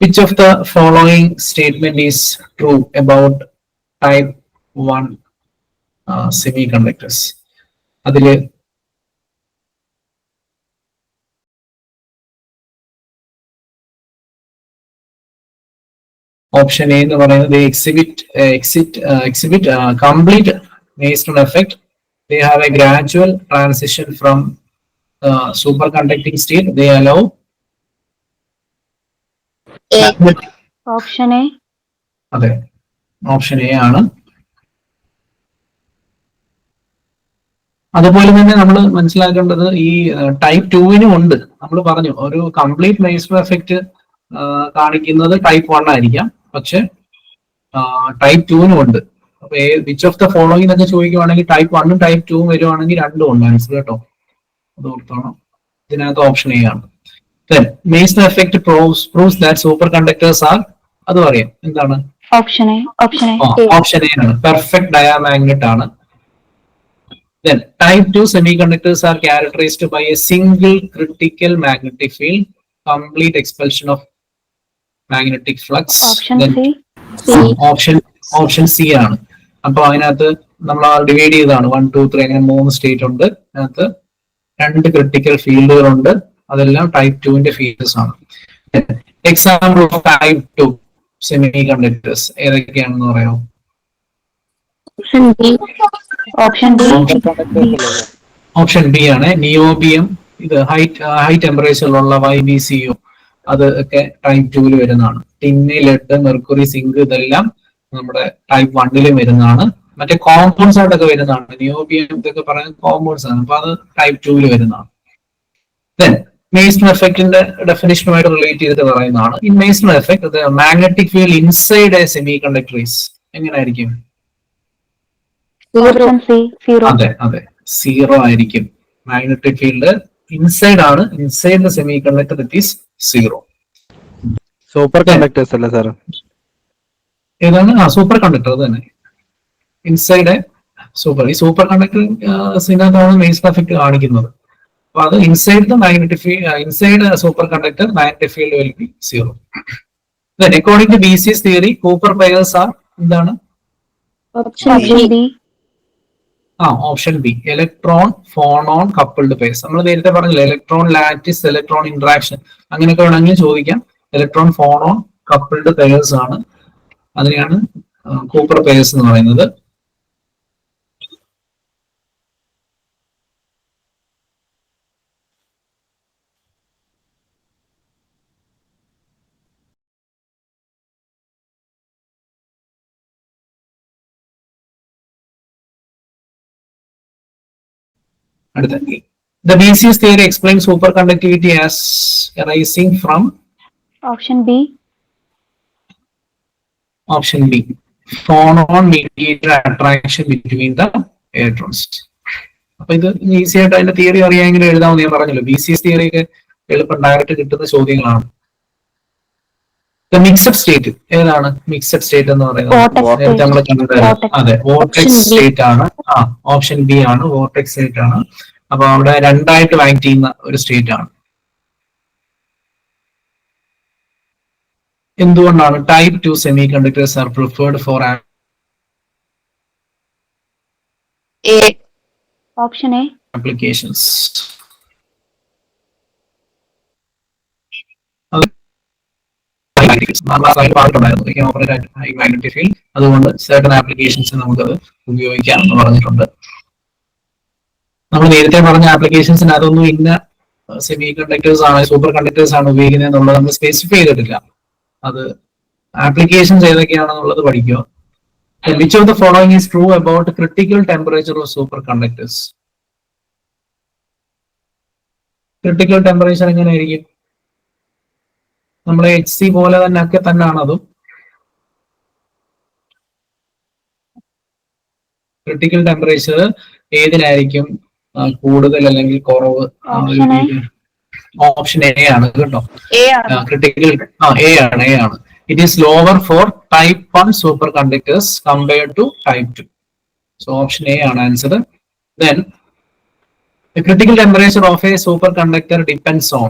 Which of the following statement is true about type 1 semiconductors? അതില് option A എന്ന് പറയുന്നത് exhibit complete Mason effect. They have a gradual transition from superconducting state. They allow option A. അതെ, option A ആണ്. അതുപോലെ തന്നെ നമ്മൾ മനസ്സിലാക്കേണ്ടത് ഈ ടൈപ്പ് 2-നും ഉണ്ട്. നമ്മൾ പറഞ്ഞു ഒരു കംപ്ലീറ്റ് മേസൺ എഫക്റ്റ് കാണിക്കുന്നത് ടൈപ്പ് 1 ആയിരിക്കാം, പക്ഷെ ടൈപ്പ് 2-നും ഉണ്ട്. അപ്പൊ വിച്ച് ഓഫ് ദ ഫോളോയിങ് എന്നൊക്കെ ചോദിക്കുവാണെങ്കിൽ ടൈപ്പ് 1-ഉം ടൈപ്പ് 2-ഉം വരുവാണെങ്കിൽ രണ്ടും ഉണ്ട് ആൻസർ കേട്ടോ. അത് ഓർത്തോണം. ഇതിനകത്ത് ഓപ്ഷൻ എ ആണ്. Meissner effect proves that superconductors are, അത് പറയാം എന്താണ്? Option A. ഓപ്ഷൻ എ ആണ്, പെർഫെക്റ്റ് ഡയാമാഗ്നറ്റ് ആണ്. Then type 2 semiconductors are characterized by a single critical magnetic field, complete expulsion of magnetic flux. Option C ആണ്. അപ്പൊ അതിനകത്ത് നമ്മൾ divide ചെയ്താണ് 1, 2, 3 അങ്ങനെ 3 സ്റ്റേറ്റ് ഉണ്ട്. അതിനകത്ത് 2 ക്രിട്ടിക്കൽ ഫീൽഡുകളുണ്ട്. അതെല്ലാം ടൈപ്പ് 2-ന്റെ ഫീൽഡ്സ് ആണ്. എക്സാമ്പിൾ ഓഫ് ടൈപ്പ് 2 സെമികണ്ടക്ടേഴ്സ് ഏതൊക്കെയാണെന്ന് പറയാമോ? ഓപ്ഷൻ ബി ആണ്. നിയോബിയം, ഇത് ഹൈ ടെമ്പറേച്ചറിലുള്ള YbCO, അത് ഒക്കെ ടൈപ്പ് 2-ൽ വരുന്നതാണ്. ടിന്ന്, ലെഡ്, മെർക്കുറി, സിങ്ക് ഇതെല്ലാം നമ്മുടെ ടൈപ്പ് 1-ലും വരുന്നതാണ്. മറ്റേ കോമ്പൗണ്ട്സ് ആയിട്ടൊക്കെ വരുന്നതാണ്. നിയോബിയം ഇതൊക്കെ പറയുന്നത് കോമ്പൗണ്ട്സ് ആണ്, അപ്പൊ അത് ടൈപ്പ് 2-ൽ വരുന്നതാണ്. മേസൺ എഫക്റ്റിന്റെ ഡെഫിനിഷനുമായിട്ട് റിലേറ്റ് ചെയ്തിട്ട് പറയുന്നതാണ്. In Meissner effect magnetic field inside a semiconductor is എങ്ങനെയായിരിക്കും? അതെ അതെ, സീറോ ആയിരിക്കും. മാഗ്നറ്റിക് ഫീൽഡ് ഇൻസൈഡ് ആണ്, inside the semiconductor it is zero. Superconductors അല്ലേ സാർ? ഏതാണ്? സൂപ്പർ കണ്ടക്ടർ തന്നെ, ഇൻസൈഡ് സൂപ്പർ. ഈ സൂപ്പർ കണ്ടക്ടറിനകത്താണ് മേസൺ എഫക്ട് കാണിക്കുന്നത്. അപ്പൊ അത് inside the magnetic field, inside superconductor magnetic field will be zero. According to BC's theory Cooper pairs are എന്താണ്? Option B, electron phonon coupled pairs. നമ്മൾ നേരത്തെ പറഞ്ഞില്ല ഇലക്ട്രോൺ ലാറ്റിസ്, ഇലക്ട്രോൺ ഇന്ററാക്ഷൻ, അങ്ങനെയൊക്കെ വേണമെങ്കിൽ ചോദിക്കാം. ഇലക്ട്രോൺ ഫോണോൺ കപ്പിൾഡ് പെയർസ് ആണ്, അതിനെയാണ് Cooper pairs എന്ന് പറയുന്നത്. The BC's theory explains superconductivity as arising from option B. Option B, phonon mediated attraction between the electrons. അപ്പൊ ഇത് ഈസി ആയിട്ട് അതിന്റെ തിയറി അറിയാമെങ്കിൽ എഴുതാമെന്ന് ഞാൻ പറഞ്ഞല്ലോ. BC's തിയറി ഒക്കെ എളുപ്പം ഡയറക്റ്റ് കിട്ടുന്ന ചോദ്യങ്ങളാണ്. മിക്സഡ് സ്റ്റേറ്റ് ഏതാണ്? മിക്സഡ് സ്റ്റേറ്റ് എന്ന് പറയുന്നത് നേരത്തെ നമ്മൾ കണ്ടത്, അതെ, വോർട്ടെക്സ് സ്റ്റേറ്റ് ആണ്. ഓപ്ഷൻ ബി ആണ്, വോർട്ടെക്സ് സ്റ്റേറ്റ് ആണ്. അപ്പൊ അവിടെ രണ്ടായിട്ട് ആക്ട് ചെയ്യുന്ന ഒരു സ്റ്റേറ്റ് ആണ്. എന്തുകൊണ്ടാണ് type 2 semiconductors are preferred for option A applications? അതുകൊണ്ട് certain ആപ്ലിക്കേഷൻസ് നമുക്കത് ഉപയോഗിക്കാം എന്ന് പറഞ്ഞിട്ടുണ്ട്. നമ്മൾ നേരത്തെ പറഞ്ഞ ആപ്ലിക്കേഷൻസിന് അതൊന്നും ഇന്ന സെമി കണ്ടക്ടേഴ്സ് ആണ്, സൂപ്പർ കണ്ടക്ടേഴ്സ് ആണ് ഉപയോഗിക്കുന്നത് എന്നുള്ളത് നമ്മൾ സ്പെസിഫൈ ചെയ്തിട്ടില്ല. അത് ആപ്ലിക്കേഷൻസ് ഏതൊക്കെയാണെന്നുള്ളത് പഠിക്കുക. Which of the following is true about critical temperature of superconductors? Critical temperature എങ്ങനെയായിരിക്കും? നമ്മളെ HC പോലെ തന്നെ ഒക്കെ തന്നെയാണ് അതും. ക്രിട്ടിക്കൽ ടെമ്പറേച്ചർ ഏതിനായിരിക്കും കൂടുതൽ അല്ലെങ്കിൽ കുറവ്? ഓപ്ഷൻ എ ആണ് കേട്ടോ. ക്രിട്ടിക്കൽ എ ആണ്. It is lower for type 1 superconductors compared to type 2. So option A ആണ് answer. Then the critical temperature of a superconductor depends on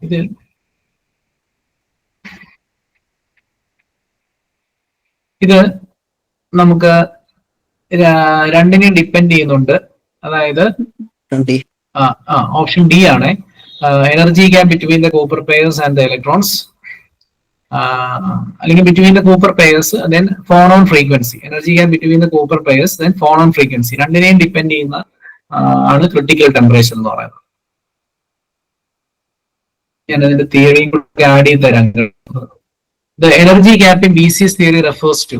ഇത് ഇത് നമുക്ക് രണ്ടിനെയും ഡിപ്പെൻഡ് ചെയ്യുന്നുണ്ട്. അതായത് ഓപ്ഷൻ ഡി ആണ് energy gap between the Cooper pairs and the electrons, അല്ലെങ്കിൽ between the Cooper pairs then phonon frequency. Energy gap between the Cooper pairs then phonon frequency, രണ്ടിനെയും depend ചെയ്യുന്ന ആണ് critical temperature എന്ന് പറയുന്നത്. ഞാൻ അതിന്റെ തിയറിയും കൂടി ആഡ് ചെയ്ത് തരാം. The energy gap in BCS theory refers to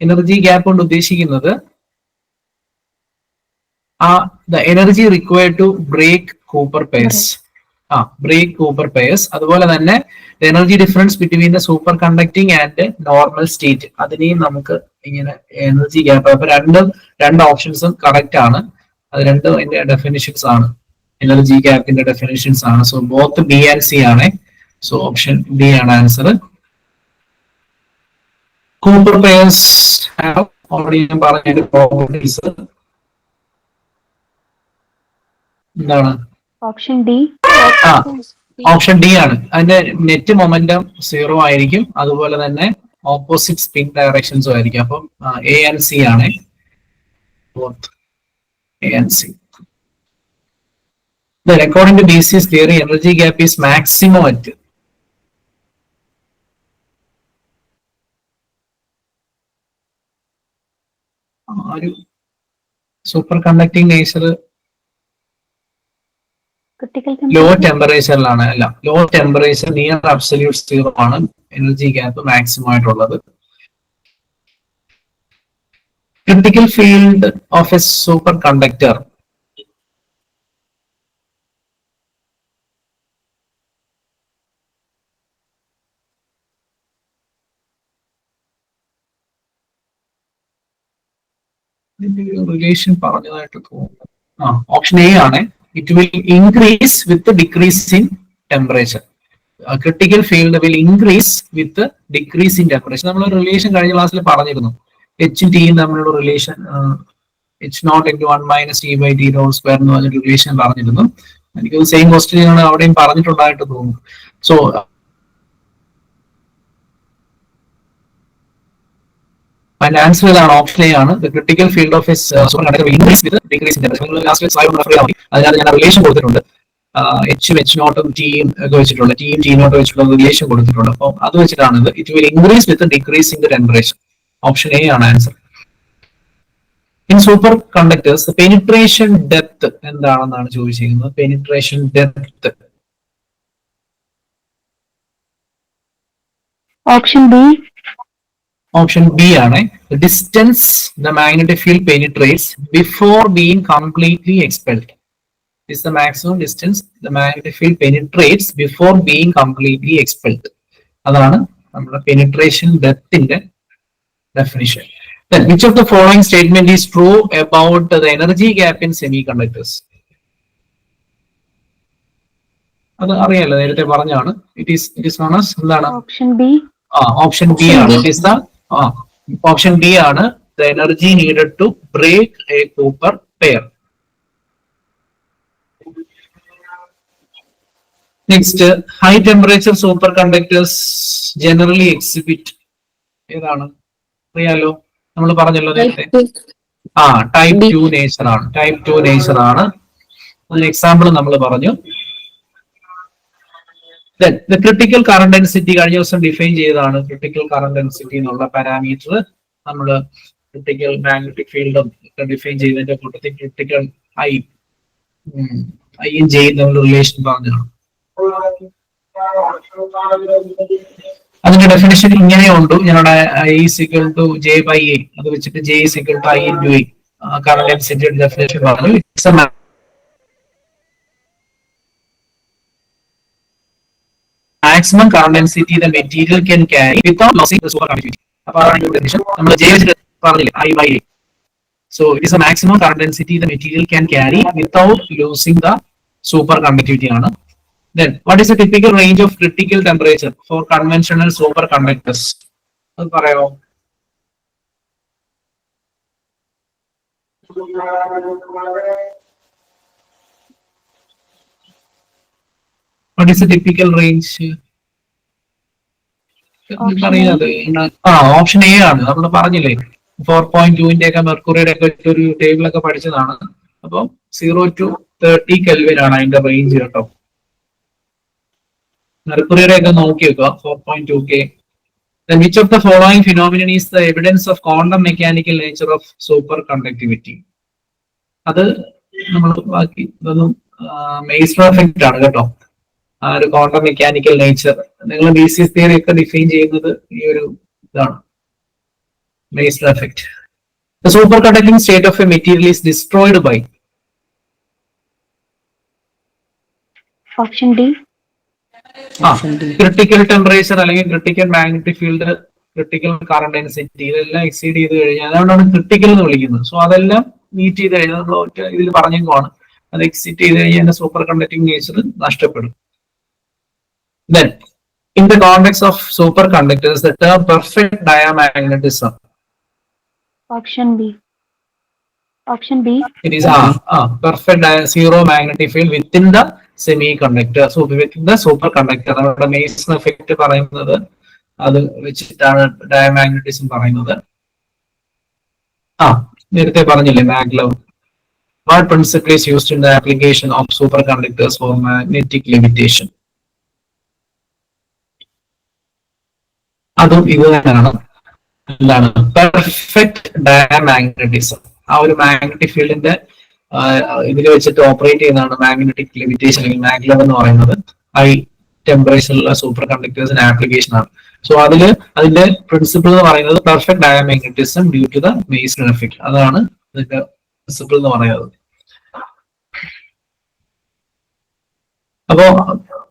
energy gap കൊണ്ട് ഉദ്ദേശിക്കുന്നത് the energy required to break Cooper pairs, break Cooper pairs. അതുപോലെ തന്നെ energy difference between the superconducting and normal state, അതിനെയും നമുക്ക് ഇങ്ങനെ എനർജി ഗ്യാപ്പ്. അപ്പൊ രണ്ട് ഓപ്ഷൻസും correct ആണ്. അത് രണ്ടും അതിന്റെ ഡെഫിനിഷൻസ് ആണ്, എനർജി ഗ്യാപ്പിന്റെ ഡെഫിനിഷൻസ് ആണ്. So both B and C ആണ്. സോ ഓപ്ഷൻ ബി ആണ് answer. Cooper pairs have already ഞാൻ പറഞ്ഞ പ്രോപ്പർട്ടീസ് എന്താണ്? Option D. ഓപ്ഷൻ ഡി ആണ്. അതിന്റെ നെറ്റ് മൊമെന്റം 0 ആയിരിക്കും, അതുപോലെ തന്നെ ഓപ്പോസിറ്റ് സ്പിൻ ഡയറക്ഷൻസും ആയിരിക്കും. അപ്പം എ ആൻഡ് സി ആണ്. A and C. According to BCS theory, energy gap is maximum at superconducting nature low ടെമ്പറേച്ചറിലാണ്. അല്ല, ലോ ടെമ്പറേച്ചർ നിയർ അബ്സല്യൂട്ട് 0 ആണ് എനർജി ഗ്യാപ്പ് മാക്സിമം ആയിട്ടുള്ളത്. Critical field of a superconductor relation പറഞ്ഞതായിട്ട് തോന്നുന്നു. Option A ആണ്. It will increase with decrease in temperature. Critical field will increase with decrease in temperature. നമ്മൾ relation കഴിഞ്ഞ ക്ലാസ്സിൽ പറഞ്ഞിരുന്നു. എച്ചും ടിയും തമ്മിലുള്ള റിലേഷൻ H0 × 1 - T/T² എന്ന് പറഞ്ഞ റിലേഷൻ പറഞ്ഞിരുന്നു. എനിക്ക് സെയിം ക്വസ്റ്റ്യൻ അവിടെയും പറഞ്ഞിട്ടുണ്ടായിട്ട് തോന്നുന്നു. സോ അതിന്റെ ആൻസർ ഇതാണ്, ഓപ്ഷൻ എ ആണ്. The critical field of super conductor will increase with decrease in temperature. നിങ്ങൾ ലാസ്റ്റ് സ്ലൈഡ് റെഫർ ചെയ്താൽ മതി. അതിനകത്ത് ഞാൻ റിലേഷൻ കൊടുത്തിട്ടുണ്ട്. എച്ചും H0 ടിയും ഒക്കെ വെച്ചിട്ടുള്ള ടിയും T0 വെച്ചിട്ടുള്ള റിലേഷൻ കൊടുത്തിട്ടുണ്ട്. അപ്പോൾ അത് വെച്ചിട്ടാണ് ഇത്. It will increase with decrease in the temperature. Option A ആണ് answer. In superconductors penetration depth എന്താണെന്നാണ് ചോദിച്ചിരിക്കുന്നത്. Penetration depth. Option B. Option B ആണ്. Distance the magnetic field penetrates before being completely expelled. Is the maximum distance the magnetic field penetrates before being completely expelled. അതാണ് നമ്മുടെ penetration depth ന്റെ definition. Then which of the following statement is true about the energy gap in semiconductors? അത് അറിയാലോ, നേരത്തെ പറഞ്ഞാണ്. It is known as എന്താണ്? Option B. Option B ആണ്. It is the option B ആണ്. The energy needed to break a copper pair. Next, high temperature superconductors generally exhibit ഏതാണ്? അറിയാലോ, നമ്മൾ പറഞ്ഞല്ലോ നേരത്തെ. ടൈപ്പ് 2 നേച്ചർ ആണ്. ടൈപ്പ് 2 നേച്ചർ ആണ്. അതിന് എക്സാമ്പിൾ നമ്മൾ പറഞ്ഞു. Then the critical current density കഴിഞ്ഞ ദിവസം ഡിഫൈൻ ചെയ്തതാണ്. ക്രിട്ടിക്കൽ കറന്റ് ഡെൻസിറ്റി എന്നുള്ള പാരാമീറ്റർ നമ്മൾ ക്രിട്ടിക്കൽ മാഗ്നറ്റിക് ഫീൽഡും ഡിഫൈൻ ചെയ്തതിന്റെ കൂട്ടത്തിൽ ക്രിട്ടിക്കൽ ഐയും ജെയും തമ്മിൽ റിലേഷൻ പറഞ്ഞതാണ്. അതിന്റെ ഡെഫിനിഷൻ ഇങ്ങനെയുണ്ട്. ഞങ്ങളുടെ I=J/A, അത് വെച്ചിട്ട് J=I × A കറന്റ് ഡെൻസിറ്റിയുടെ ഡെഫിനിഷൻ പറഞ്ഞു. Maximum current density the material can carry without losing the superconductivity. അപ്പൊ അതാണ് ഡെഫിനിഷൻ. നമ്മൾ J വെച്ചിട്ട് പറഞ്ഞില്ലേ, I/A. So it is a maximum current density the material can carry without losing the superconductivity ആണ്. Then what is the typical range of critical temperature for conventional superconductors? അത് പറയാമോ? What is the typical range? അറിയാതെ option A ആണ്. നമ്മൾ പറഞ്ഞില്ലേ 4.2 ഒക്കെ മെർക്കുറിയുടെ ഒക്കെ ഒരു ടേബിൾ ഒക്കെ പഠിച്ചതാണ്. അപ്പം 0 to 30 കെൽവിൻ ആണ് അതിന്റെ റേഞ്ച് കേട്ടോ. മെർക്കുറിയുടെ ഒക്കെ നോക്കി വെക്കുക 4.2K. Then which of the following phenomenon is the evidence of quantum mechanical nature of superconductivity? അത് നമ്മൾ ബാക്കി ഇതൊന്നും മെയ്സ്നർ എഫക്റ്റ് ആണ് കേട്ടോ. ആ ഒരു ക്വാണ്ടം മെക്കാനിക്കൽ നേച്ചർ നിങ്ങൾ ബേസിസ് തിയറി ഒക്കെ ഡിഫൈൻ ചെയ്യുന്നത് ഈ ഒരു ഇതാണ്, Meissner effect. The superconducting state of a material is destroyed by. Option D. Critical temperature അല്ലെങ്കിൽ critical magnetic field, critical current density ഇതെല്ലാം എക്സീഡ് ചെയ്ത് കഴിഞ്ഞാൽ അതുകൊണ്ടാണ് ക്രിട്ടിക്കൽ എന്ന് വിളിക്കുന്നത്. സോ അതെല്ലാം മീറ്റ് ചെയ്ത് കഴിഞ്ഞാൽ നമ്മൾ ഇതിൽ പറഞ്ഞേക്കുവാണ് അത് എക്സിറ്റ് ചെയ്ത് കഴിഞ്ഞാൽ സൂപ്പർ കണ്ടക്ടിങ് നേച്ചർ നഷ്ടപ്പെടും. Then, in the context of superconductors, the term perfect diamagnetism. Option B. Option B. It is perfect zero magnetic field within the semiconductor. So within the superconductor, നമ്മുടെ Mason effect പറയുന്നത് അത് വെച്ചിട്ടാണ് ഡയമagnetism പറയുന്നത്. നേരത്തെ പറഞ്ഞില്ലേ maglev. What principle is used in the application of superconductors for magnetic levitation? അതും ഇത് തന്നെയാണ്. എന്താണ് പെർഫെക്റ്റ് ഡയമagnetism? ആ ഒരു മാഗ്നറ്റിക് ഫീൽഡിന്റെ ഇതിൽ വെച്ചിട്ട് ഓപ്പറേറ്റ് ചെയ്യുന്നതാണ് മാഗ്നറ്റിക് ലെവിറ്റേഷൻ അല്ലെങ്കിൽ മാഗ്ലവ് എന്ന് പറയുന്നത്. ഹൈ ടെമ്പറേച്ചറിലുള്ള സൂപ്പർ കണ്ടക്ടേഴ്സിന്റെ ആപ്ലിക്കേഷൻ ആണ്. സോ അതിന്റെ പ്രിൻസിപ്പിൾ എന്ന് പറയുന്നത് perfect diamagnetism due to the Meissner effect. അതാണ് ഇതിന്റെ പ്രിൻസിപ്പിൾ എന്ന് പറയുന്നത്. അപ്പോ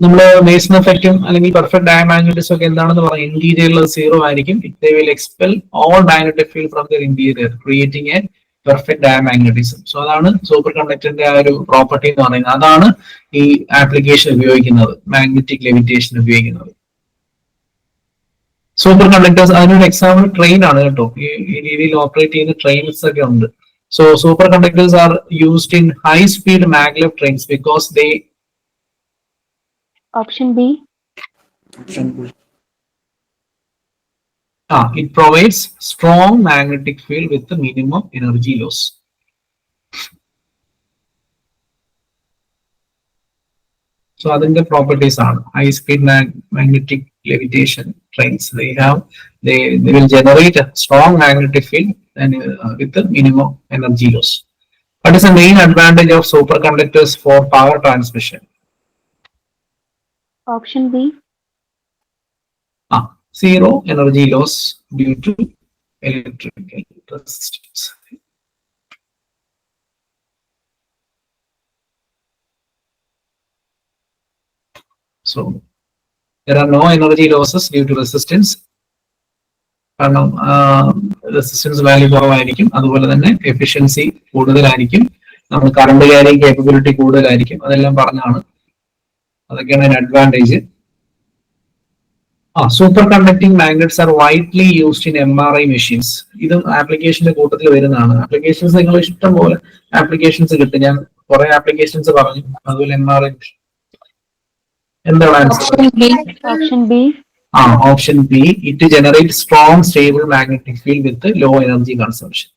നമ്മള് മേസൺ എഫക്റ്റും അല്ലെങ്കിൽ പെർഫെക്റ്റ് ഡയമagnetism ഒക്കെ എന്താണെന്ന് പറയാം. ഇന്റീരിയറിൽ 0 ആയിരിക്കും. They will expel all magnetic field from their interior, creating a perfect diamagnetism. So അതാണ് സൂപ്പർ കണ്ടക്ടറിന്റെ ആ ഒരു പ്രോപ്പർട്ടി എന്ന് പറയുന്നത്. അതാണ് ഈ ആപ്ലിക്കേഷൻ ഉപയോഗിക്കുന്നത്, മാഗ്നറ്റിക് ലെവിറ്റേഷൻ ഉപയോഗിക്കുന്നത്. സൂപ്പർ കണ്ടക്ടേഴ്സ് അതിനൊരു എക്സാമ്പിൾ ട്രെയിൻ ആണ് കേട്ടോ. ഈ രീതിയിൽ ഓപ്പറേറ്റ് ചെയ്യുന്ന ട്രെയിൻസ് ഒക്കെ ഉണ്ട്. So super conductors are used in high speed maglev trains because they. Option B. It provides strong magnetic field with the minimum energy loss. So അതിന്റെ properties ആണ് high speed magnetic levitation trains. They will generate a strong magnetic field and with the minimum energy loss. What is the main advantage of superconductors for power transmission? Option B. Zero energy loss due to electrical resistance. So there are no energy losses due to resistance. കാരണം resistance value കുറവായിരിക്കും, അതുപോലെ തന്നെ efficiency കൂടുതലായിരിക്കും, നമ്മൾ current carrying capability കൂടുതലായിരിക്കും. അതെല്ലാം പറഞ്ഞാണ്. അതൊക്കെയാണ് അതിന് advantage. Super conducting magnets are widely used in MRI machines. ഇതും ആപ്ലിക്കേഷന്റെ കൂട്ടത്തിൽ വരുന്നതാണ്. ആപ്ലിക്കേഷൻസ് നിങ്ങൾ ഇഷ്ടം പോലെ ആപ്ലിക്കേഷൻസ് കിട്ടും. ഞാൻ കുറെ ആപ്ലിക്കേഷൻസ് പറഞ്ഞു. അതുപോലെ MRI മെഷീൻ. എന്താണ് answer? Option B. Option B. It generates strong stable magnetic field with low energy consumption.